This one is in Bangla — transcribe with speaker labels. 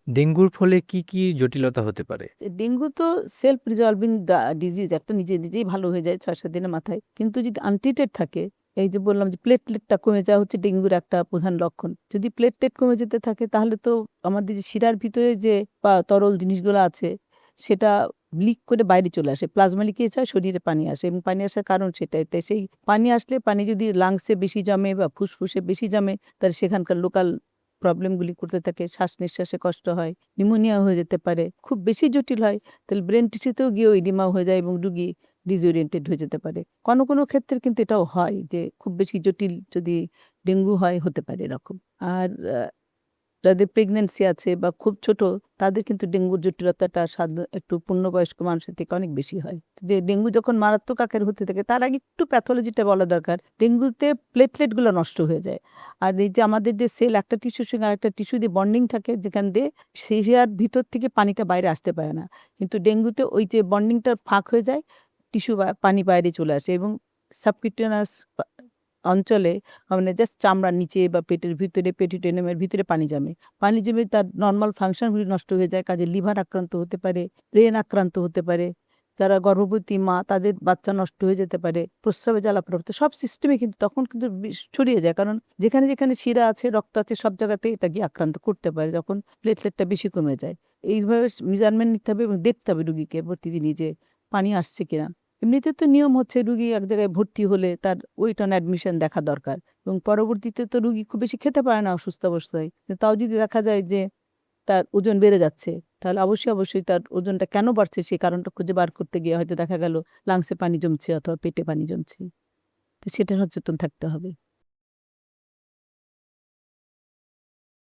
Speaker 1: ডেঙ্গুর ফলে কি জটিলতা হতে পারে?
Speaker 2: ডেঙ্গু তো সেলফ রিজলভিং ডিজিজ, একটা নিজে নিজেই ভালো হয়ে যায় 6-7 দিনের মাথায়। কিন্তু যদি আনট্রিটেড থাকে, এই যে বললাম যে প্লেটলেটটা কমে যাওয়া হচ্ছে ডেঙ্গুর একটা প্রধান লক্ষণ। যদি প্লেটলেট কমে যেতে থাকে তাহলে তো আমাদের যে শিরার ভিতরে যে তরল জিনিসগুলো আছে সেটা লিক করে বাইরে চলে আসে। প্লাজমা লিকেজ হয়, শরীরে পানি আসে এবং পানি আসার কারণ সেটাই। তাই সেই পানি আসলে পানি যদি লাংসে বেশি জমে বা ফুসফুসে বেশি জমে তাহলে সেখানকার লোকাল প্রবলেমগুলি করতে থাকে, শ্বাস-নিঃশ্বাসে কষ্ট হয়, নিউমোনিয়া হয়ে যেতে পারে। খুব বেশি জটিল হয় তাহলে ব্রেন টিস্যুতেও গিয়েও ইডিমা হয়ে যায় এবং রোগী ডিসওরিয়েন্টেড হয়ে যেতে পারে। কোনো ক্ষেত্রে কিন্তু এটাও হয় যে খুব বেশি জটিল যদি ডেঙ্গু হয়, হতে পারে এরকম। আর যাদের প্রেগন্যান্সি আছে বা খুব ছোট তাদের কিন্তু ডেঙ্গুর জটিলতাটা একটু পূর্ণবয়স্ক মানুষের থেকে অনেক বেশি হয়। যে ডেঙ্গু যখন মারাত্মক আকারে হতে থাকে তার আগে একটু প্যাথোলজিটা বলা দরকার। ডেঙ্গুতে প্লেটলেটগুলো নষ্ট হয়ে যায়। আর এই যে আমাদের যে সেল একটা টিস্যুর সঙ্গে আরেকটা টিস্যু দিয়ে বন্ডিং থাকে যেখান দিয়ে শিরার ভিতর থেকে পানিটা বাইরে আসতে পারে না। কিন্তু ডেঙ্গুতে ওই যে বন্ডিংটা ফাঁক হয়ে যায়, টিস্যু বা পানি বাইরে চলে আসে এবং সাবকিউটেনাস অঞ্চলে মানে জাস্ট চামড়ার নিচে বা পেটের ভিতরে পেরিটোনিয়ামের ভিতরে পানি জমে। পানি জমে তার নরমাল ফাংশনগুলি নষ্ট হয়ে যায়। কাজে লিভার আক্রান্ত হতে পারে, ব্রেন আক্রান্ত হতে পারে। যারা গর্ভবতী মা তাদের বাচ্চা নষ্ট হয়ে যেতে পারে। প্রস্রাবে জ্বালা-পোড়া সব সিস্টেমে কিন্তু তখন কিন্তু ছড়িয়ে যায়। কারণ যেখানে শিরা আছে, রক্ত আছে সব জায়গাতেই এটা গিয়ে আক্রান্ত করতে পারে যখন প্লেটলেটটা বেশি কমে যায়। এইভাবে মেজারমেন্ট নিতে হবে এবং দেখতে হবে রুগীকে প্রতিদিনই যে পানি আসছে কিনা। এমনিতে তো নিয়ম হচ্ছে রুগী এক জায়গায় ভর্তি হলে তার ওয়েট অন অ্যাডমিশন দেখা দরকার এবং পরবর্তীতে তো রুগী খুব বেশি খেতে পারে না অসুস্থ অবস্থায়। তাও যদি দেখা যায় যে তার ওজন বেড়ে যাচ্ছে তাহলে অবশ্যই তার ওজনটা কেন বাড়ছে সেই কারণটা খুঁজে বার করতে গিয়ে হয়তো দেখা গেল লাংসে পানি জমছে অথবা পেটে পানি জমছে। তো সেটা সচেতন থাকতে হবে।